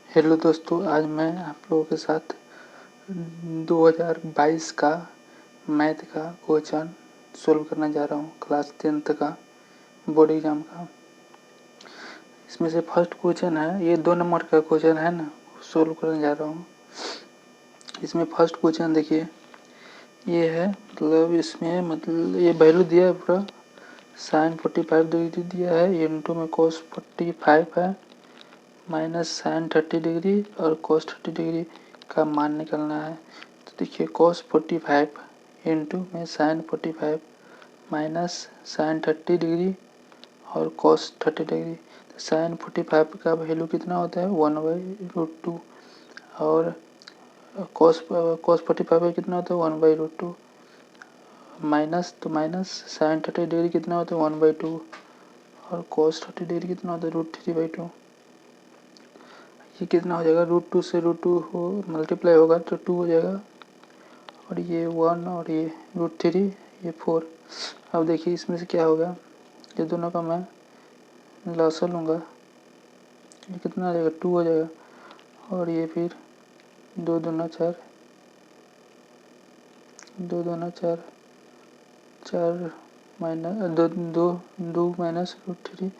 Hello दोस्तों, आज मैं आप लोगों के साथ 2022 का मैथ का क्वेश्चन सोल्व करने जा रहा हूँ। क्लास 10th का बोर्ड एग्जाम का। इसमें से फर्स्ट क्वेश्चन है, ये 2 नंबर का क्वेश्चन है ना, सोल्व करने जा रहा हूँ। इसमें फर्स्ट क्वेश्चन देखिए, ये है मतलब ये वैल्यू दिया है पूरा sin 45 डिग्री दिया है, इंटू में cos 45 है, माइनस sin 30 डिग्री और cos 30 डिग्री का मान निकालना है। तो देखिए cos 45 इंटू में sin 45 माइनस sin 30 डिग्री और cos 30 डिग्री। तो sin 45 का वैल्यू कितना होता है 1/√2 और cos 45 का कितना होता है 1/√2 माइनस sin 30 डिग्री कितना होता है 1/2 और cos 30 डिग्री कितना होता है √3/2। ये कितना हो जाएगा √2 से √2 हो मल्टीप्लाई होगा तो 2 हो जाएगा और ये 1 और ये √3 ये 4। अब देखिए इसमें से क्या होगा, ये दोनों का मैं लसा लूँगा, ये कितना आ जाएगा 2 हो जाएगा और ये फिर 2 दूना 4 4 माइनस 2 माइनस √3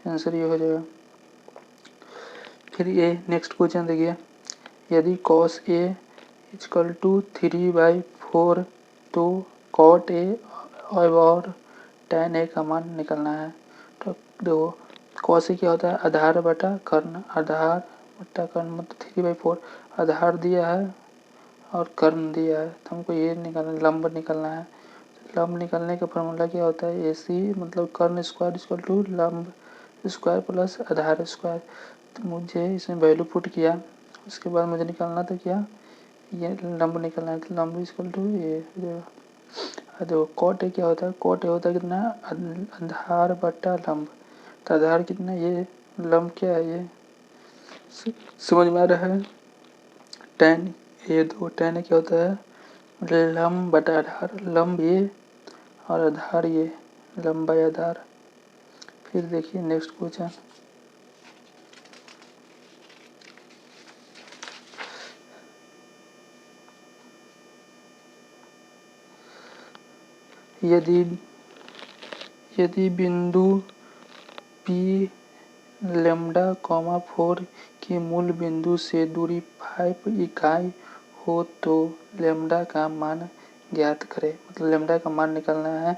आंसर ये हो जाएगा। फिर ये नेक्स्ट क्वेश्चन देखिए, यदि cos A इक्वल टू 3/4 तो cot A और tan A का मान निकलना है। तो देखो cos A क्या होता है आधार बटा कर्ण, आधार बटा कर्ण मतलब 3/4 आधार दिया है और कर्ण दिया है, तो हमको ये निकालना लंब निकालना है। लंब निकालने का फॉर्मूला क्या होता है AC मतलब कर्ण स्क्वायर इक्वल टू लंब स्क्वायर प्लस आधार स्क्वायर। तो मुझे इसमें वैल्यू पुट किया, उसके बाद मुझे निकालना था क्या, ये लंब निकलना है। तो लंब इक्वल टू ये देखो कॉट ए क्या होता है, कॉट ए होता है कितना आधार बटा लंब। तो आधार कितना, ये लंब क्या है ये समझ में आ रहा है। tan ये दो tan क्या होता है लंब बटा आधार, लंब ये और आधार ये, लंब बाय आधार। फिर देखिए नेक्स्ट क्वेश्चन, यदि बिंदु P लैम्ब्डा 4 की मूल बिंदु से दूरी 5 इकाई हो तो लैम्ब्डा का मान ज्ञात करें। मतलब लैम्ब्डा का मान निकालना है,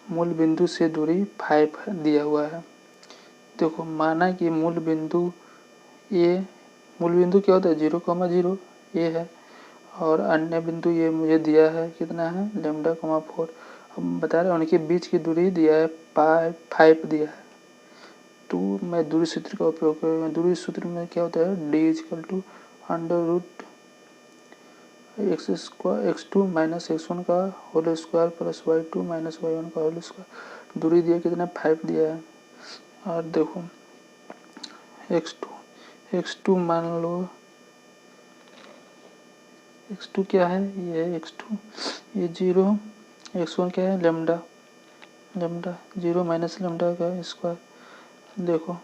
मूल बिंदु से दूरी 5 दिया हुआ है। देखो माना कि मूल बिंदु क्या होता है 0,0 ये है और अन्य बिंदु ये मुझे दिया है कितना है लैम्ब्डा 4। अब बता रहे हैं उनके बीच की दूरी दिया है 5 दिया है। तो मैं दूरी सूत्र का उपयोग करूँगा। दूरी सूत्र में क्या होता है d equal to x2 minus x1 का whole square plus y2 minus y1 का होल स्क्वायर। दूरी दिया कितना 5 दिया है और देखो x2 मान लो, x2 क्या है ये है x2 ये 0, x1 क्या है लैम्ब्डा 0 माइनस लैम्ब्डा का स्क्वायर देखो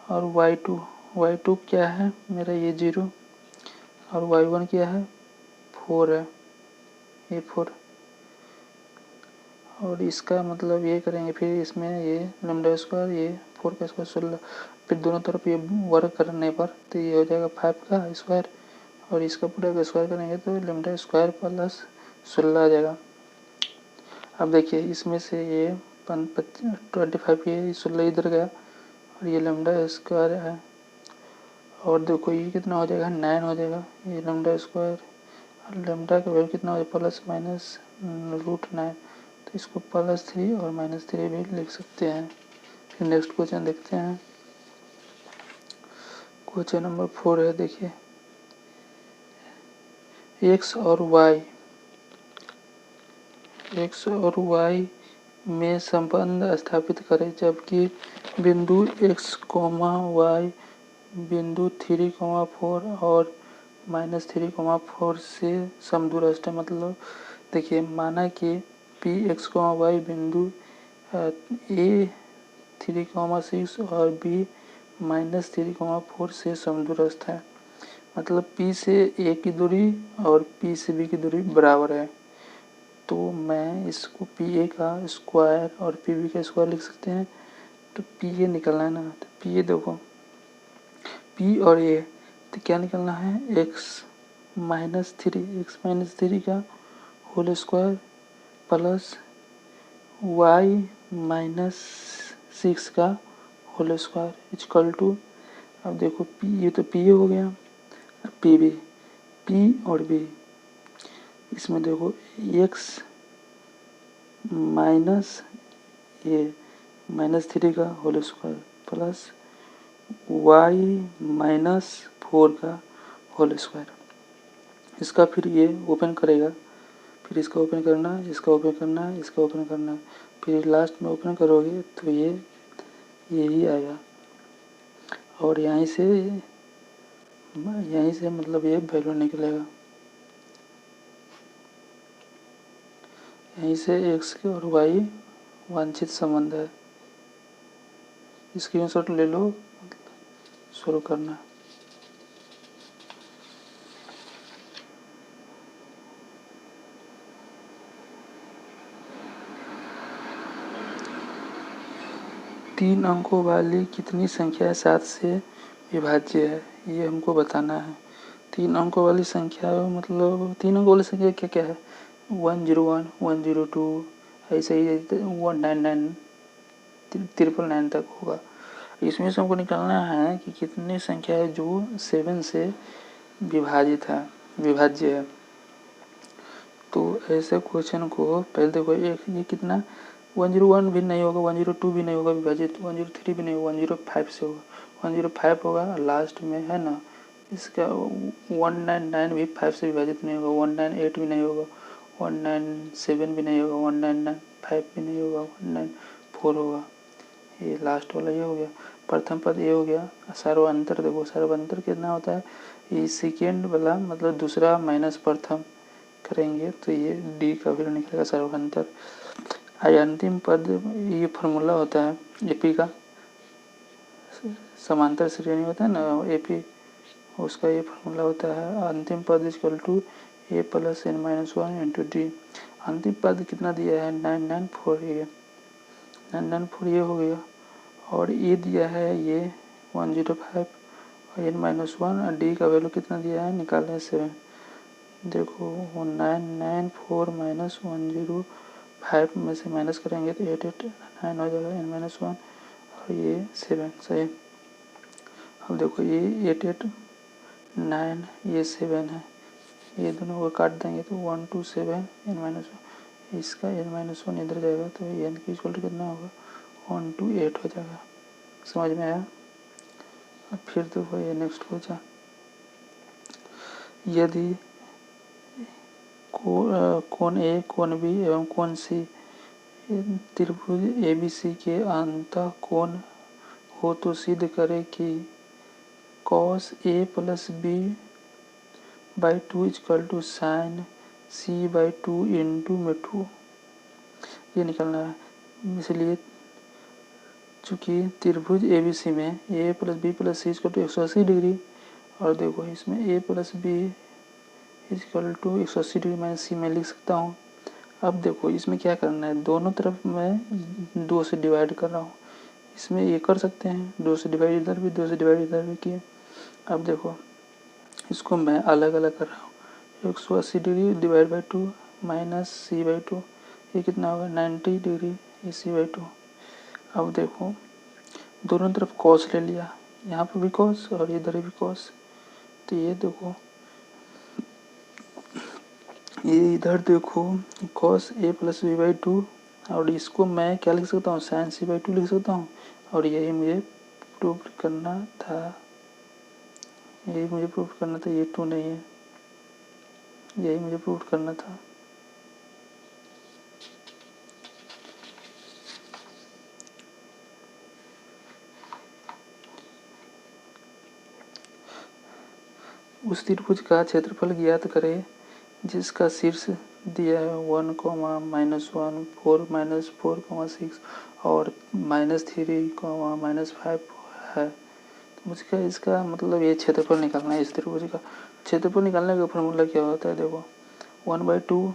और y2 क्या है मेरा ये 0 और y1 क्या है 4 है ये 4 और इसका मतलब ये करेंगे फिर इसमें ये लैम्ब्डा स्क्वायर ये 4 का स्क्वायर 16, फिर दोनों तरफ ये वर्क करने पर तो ये हो जाएगा 5 का स्क्वायर और इसका पूरा का स्क्वायर करेंगे तो लैम्ब्डा स्क्वायर प्लस 16 आ जाएगा। अब देखिए इसमें से ये 25 ये 16 इधर गया और ये लैम्ब्डा स्क्वायर है और देखो ये कितना हो जाएगा 9 हो जाएगा ये लैम्ब्डा स्क्वायर और लैम्ब्डा का वैल्यू कितना हो जाएगा प्लस माइनस √9, तो इसको +3 और -3 भी लिख सकते हैं। फिर नेक्स्ट क्वेश्चन देखते हैं, क्वेश्चन नंबर 4 है देखिए, x और y में संबंध स्थापित करें जबकि बिंदु x, y बिंदु 3,4 और -3,4 से समदूरस्थ है। मतलब देखिए माना कि px, y बिंदु a 3,6 और b -3, 4 से समदूरस्थ है। मतलब P से A की दूरी और P से B की दूरी बराबर है। तो मैं इसको PA का स्क्वायर और PB का स्क्वायर लिख सकते हैं। तो PA निकलना है ना, तो PA देखो P और A, तो क्या निकलना है, x-3 का होल स्क्वायर प्लस y-6 का होल स्क्वायर इक्वल टू, अब देखो P, ये तो PA हो गया, PB, P और B, इसमें देखो x माइनस ये -3 का होल स्क्वायर प्लस y-4 का होल स्क्वायर। इसका फिर ये ओपन करेगा, फिर इसका ओपन करना, इसका ओपन करना, इसका ओपन करना, फिर लास्ट में ओपन करोगे तो ये यही आएगा। और यहीं से मतलब ये वैल्यू निकलेगा। यहीं से x के और y वांछित संबंध है। स्क्रीनशॉट ले लो, शुरू करना। तीन अंकों वाली कितनी संख्या 7 से विभाज्य है, ये हमको बताना है। 3 अंकों वाली संख्या मतलब 3 अंकों वाली संख्या क्या क्या है, 101, 102, ऐसे ही 199, 999 तक होगा। इसमें से हमको निकालना है कि कितनी संख्या है जो 7 से विभाज्य है। तो ऐसे क्वेश्चन को पहले देखो, एक ये कितना, 101 भी नहीं होगा, 102 भी नहीं होगा विभाजित, 103 भी नहीं होगा, 105 से होगा, 105 होगा लास्ट में है ना। इसका 199 भी 5 से विभाजित नहीं होगा, 198 भी नहीं होगा, 197 भी नहीं होगा, 195 भी नहीं होगा, 194 होगा। ये लास्ट वाला ये हो गया, प्रथम पद ये हो गया। सर्वांतर देखो, सर्वांतर कितना होता है, ये सेकेंड वाला मतलब दूसरा माइनस प्रथम करेंगे तो ये डी का वैल्यू निकलेगा सर्वांतर। अंतिम पद ये फॉर्मूला होता है एपी का, समांतर श्रेणी होता है ना एपी, उसका ये फॉर्मूला होता है। अंतिम पद equal to A plus N minus 1 into D. अंतिम पद कितना दिया है, 994, ये 994 ये हो गया। और ये दिया है ये 105 और एन माइनस 1 और डी का वैल्यू कितना दिया है, निकालें 7। देखो 994 माइनस 105 में से माइनस करेंगे तो 889 हो जाएगा, एन माइनस 1 और ये 7 सही। अब देखो ये 889 ये 7 है, ये दोनों को काट देंगे तो 127 एन माइनस 1, इसका एन माइनस 1 इधर जाएगा तो एन की इक्वल टू कितना होगा, 128 हो जाएगा। समझ में आया। अब फिर देखो ये नेक्स्ट क्वेश्चन, यदि कोण ए, कोण बी एवं कोण सी त्रिभुज ABC के अंतः कोण हो तो सिद्ध करें कि cos A plus B by 2 equal to sine C by 2 into में 2, ये निकलना है। इसलिए चूँकि त्रिभुज ABC में A plus B plus C equal to 180 degree, और देखो इसमें A plus B equal to 180 degree minus C में लिख सकता हूँ। अब देखो इसमें क्या करना है, दोनों तरफ मैं 2 से डिवाइड कर रहा हूँ। इसमें ये कर सकते हैं 2 से डिवाइड इधर भी, 2 से डिवाइड इधर भी किए। अब देखो इसको मैं अलग अलग कर रहा हूँ, 180 degree divide by 2 minus C by 2, ये कितना होगा 90 डिग्री, ये सी बाई 2। अब देखो दोनों तरफ कॉस ले लिया, यहाँ पर भी कॉस और इधर भी कॉस, तो ये देखो ये इधर देखो cos A plus B by 2, और इसको मैं क्या लिख सकता हूँ, साइन C बाई 2 लिख सकता हूँ। और यही मुझे प्रूव करना था, ये 2 नहीं है, यही मुझे प्रूव करना था। उस त्रिभुज का क्षेत्रफल ज्ञात करें जिसका शीर्ष दिया है 1, -1, 4, -4, 6 और -3, -5 है। त्रिभुज का इसका मतलब ये क्षेत्रफल निकालना है। इस त्रिभुज का क्षेत्रफल निकालने का फॉर्मूला क्या होता है, देखो 1/2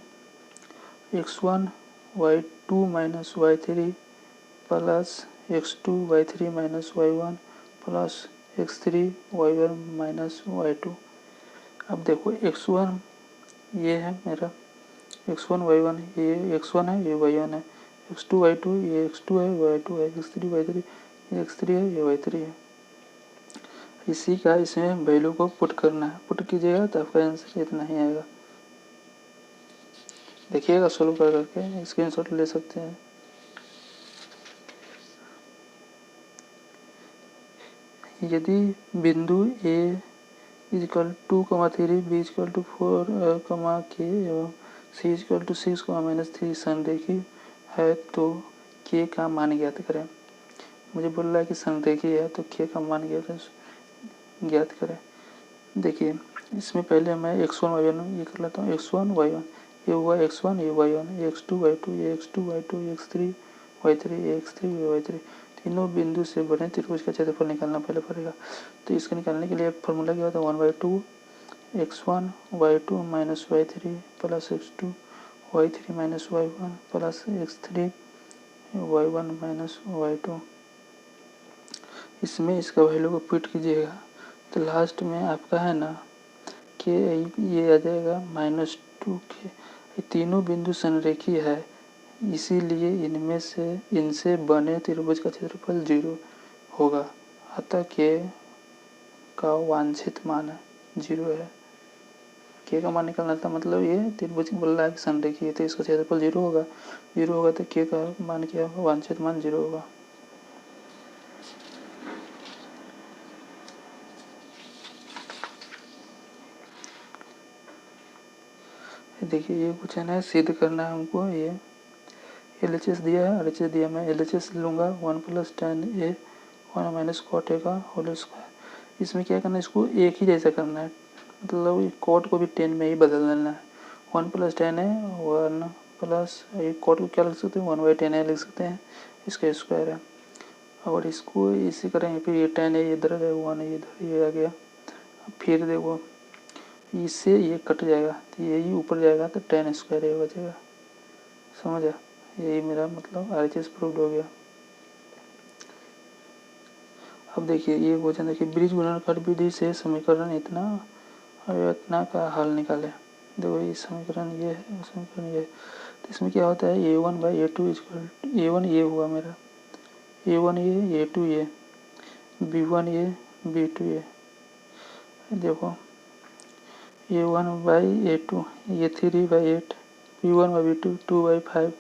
x1 y2 minus y3 plus x2 y3 minus y1 plus x3 y1 minus y2। अब देखो x1 ये है मेरा, x1 y1 ये x1 है, ये y1 है, x2 y2 ये x2 है, y2 है, x3 y3 ये x3 है, ये y3 है। इसी का इसमें वैल्यू को पुट करना है। पुट कीजिएगा तो आपका आंसर इतना ही आएगा। देखिएगा सोल्व कर करके स्क्रीनशॉट ले सकते हैं। यदि बिंदु A is equal 2,3 B is equal two 4, एवं C इजिकल टू 6,-3 संरेखी है तो K का मान ज्ञात करें। मुझे बोल रहा है कि संरेखी है तो K का मान ज्ञात करें। देखिए इसमें पहले मैं x1 y1 ये कर लेता हूँ। x1 y1 ये हुआ x1 ये y1, ये x2 y2 ये x2 y2 ये x3 y3 ये x3 ये y3। तीनों बिंदु से बने त्रिभुज का क्षेत्रफल निकालना पहले पड़ेगा। तो इसको निकालने के लिए फॉर्मूला क्या होता है, 1/2 x1 y2 minus y3 plus x2 y3 minus y1 plus x3 y1 minus y2। इसमें इसका वैल्यू को पुट कीजिएगा तो लास्ट में आपका है ना कि ये आ जाएगा -2k। ये तीनों बिंदु संरेखी है, इसीलिए इनसे बने त्रिभुज का क्षेत्रफल 0 होगा। अतः k का वांछित मान 0 है। k का मान निकालना था, मतलब ये त्रिभुज बोल रहा है कि संरेखी है तो इसका क्षेत्रफल 0 होगा। 0 होगा तो k का मान क्या होगा, वांछित मान 0 होगा। देखिए ये क्वेश्चन है, सिद्ध करना है हमको। ये LHS दिया है, RHS दिया, मैं LHS लूँगा 1 + tan a 1 - cot a का होल स्क्वायर। इसमें क्या करना है, इसको एक ही जैसा करना है, मतलब कॉट को भी 10 में ही बदल देना है। 1 + tan a 1 प्लस कॉट को क्या लिख सकते हैं, 1/10 a लिख सकते हैं, इसका स्क्वायर है। और इसको इसी करेंगे, फिर ये tan a इधर है, 1 इधर ये आ गया। फिर देखो इससे ये कट जाएगा तो यही ऊपर जाएगा तो tan स्क्वायर ये बचेगा। समझा, यही मेरा मतलब RHS प्रूव्ड हो गया। अब देखिए ये क्वेश्चन देखिए, ब्रिज गुणनखंड विधि से समीकरण इतना का हल निकाले। देखो ये समीकरण ये है, समीकरण ये है। तो इसमें क्या होता है, a1/a2 इक्वल a1 ये हुआ मेरा, a1 ये a2 ये b1 ये b2 ये। देखो a1/a2 ये 3/8 b1/b2 2/5।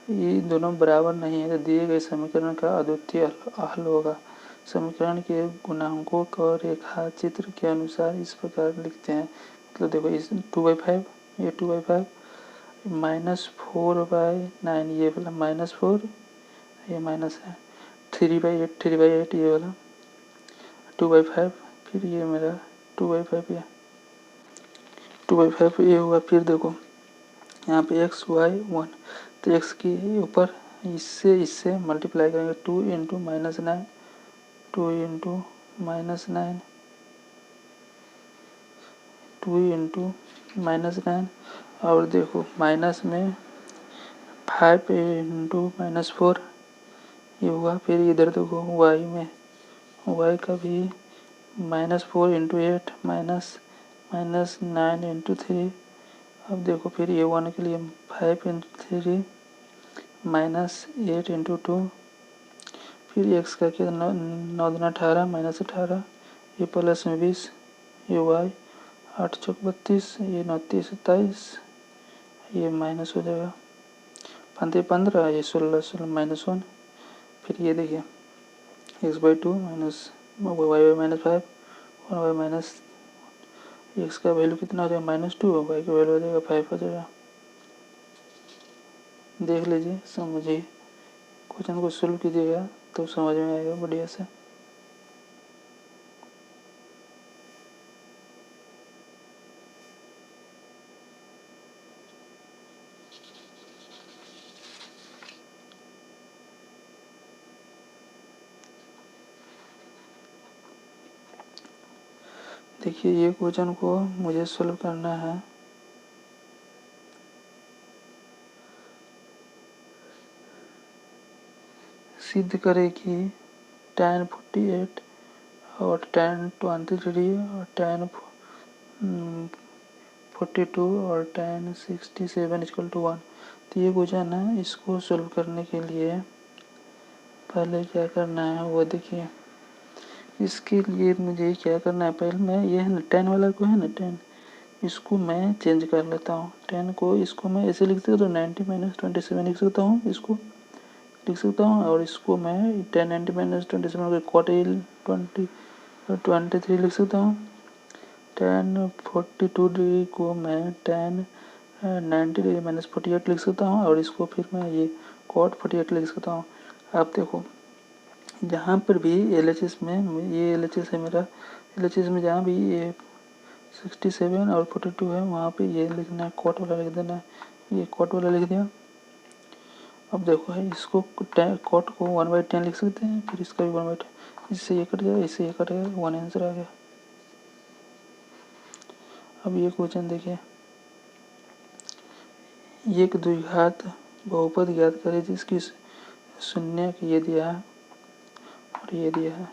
ये दोनों बराबर नहीं है तो दिए गए समीकरण का अद्वितीय हल होगा। समीकरण के गुणांकों को रेखा चित्र के अनुसार इस प्रकार लिखते हैं। मतलब देखो इस 2/5 ये 2/5 -4/9 ये वाला -4 ये माइनस है, 3/8 ये वाला 2/5, फिर ये मेरा 2/5 ये 2/5 ये हुआ। फिर देखो यहाँ पे x y 1 तो x के ऊपर इससे मल्टीप्लाई करेंगे 2 × -9 2 × -9 2 × -9 और देखो माइनस में 5 × -4 ये हुआ। फिर इधर देखो y में y का भी -4 × 8 -9 × 3। अब देखो फिर ये 1 के लिए 5 × 3 -8 × 2। फिर x का क्या 9 × 18 -18 ये प्लस में 20 ये y 8 × 32 ये 9 × 27 ये माइनस हो जाएगा 15 ये 16 -1। फिर ये देखिए x/2 माइनस y/-5 और y- x का वैल्यू कितना हो जाएगा -2 और y का वैल्यू हो जाएगा 5 हो जाएगा। देख लीजिए, समझिए, क्वेश्चन को सोल्व कीजिएगा तो समझ में आएगा बढ़िया से। देखिए ये क्वेश्चन को मुझे सॉल्व करना है। सिद्ध करें कि tan 48 और tan 23 और tan 42 और tan 67 इक्वल टू 1। तो ये क्वेश्चन है, इसको सॉल्व करने के लिए पहले क्या करना है वो देखिए। इसके लिए मुझे क्या करना है, पहले मैं ये है ना tan वाला को है ना tan, इसको मैं चेंज कर लेता हूँ। tan को इसको मैं ऐसे लिख सकता हूँ, 90 - 27 लिख सकता हूँ, इसको लिख सकता हूँ। और इसको मैं tan 90 - 27 को cot 23 लिख सकता हूँ। tan 42 को मैं tan 90 - 48 लिख सकता हूँ। और इसको फिर मैं ये cot 48 लिख सकता हूँ। आप देखो जहाँ पर भी LHS में, ये LHS है मेरा, LHS में जहाँ भी ये 67 और 42 है वहाँ पे ये लिखना है, cot वाला लिख देना है। ये cot वाला लिख दिया। अब देखो है, इसको cot को 1/10 लिख सकते हैं, फिर इसका भी 1/10, इससे ये कट गया, इससे ये कट गया, 1 आंसर आ गया। अब ये क्वेश्चन देखिए, एक द्विघात बहुपद ज्ञात करें जिसकी शून्य ये दिया है और ये दिया है।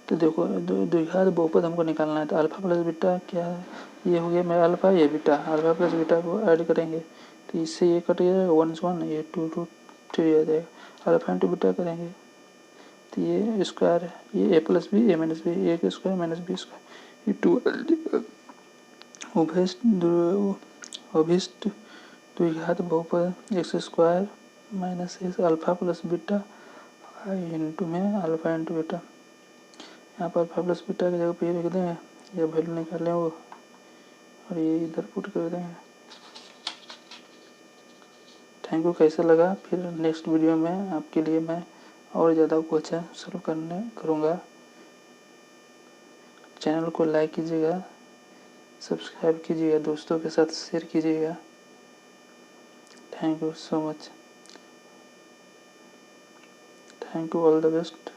तो देखो द्विघात बहुपद हमको निकालना है, तो अल्फा प्लस बीटा क्या है, ये हो गया मेरा अल्फा, ये बीटा, अल्फा प्लस बीटा को ऐड करेंगे तो इससे ये कट जाएगा, 1 से 1, ये 2 2 3 आ जाएगा। अल्फा इंटू बीटा करेंगे तो ये स्क्वायर है, ये ए प्लस बी ए माइनस बी, ए का स्क्वायर माइनस बी स्क्वायर, ये 2 अभिष्ट द्विघात बहुपद x square minus x alpha plus beta into में अल्फा इंटू बीटा। यहाँ पर अल्फा प्लस बीटा की जगह पे ये लिख देंगे, ये वैल्यू निकालें वो, और ये इधर पुट कर देंगे। Thank you. कैसा लगा, फिर नेक्स्ट वीडियो में आपके लिए मैं और ज़्यादा क्वेश्चन सॉल्व करूँगा। चैनल को लाइक कीजिएगा, सब्सक्राइब कीजिएगा, दोस्तों के साथ शेयर कीजिएगा। Thank you so much. Thank you, all the best.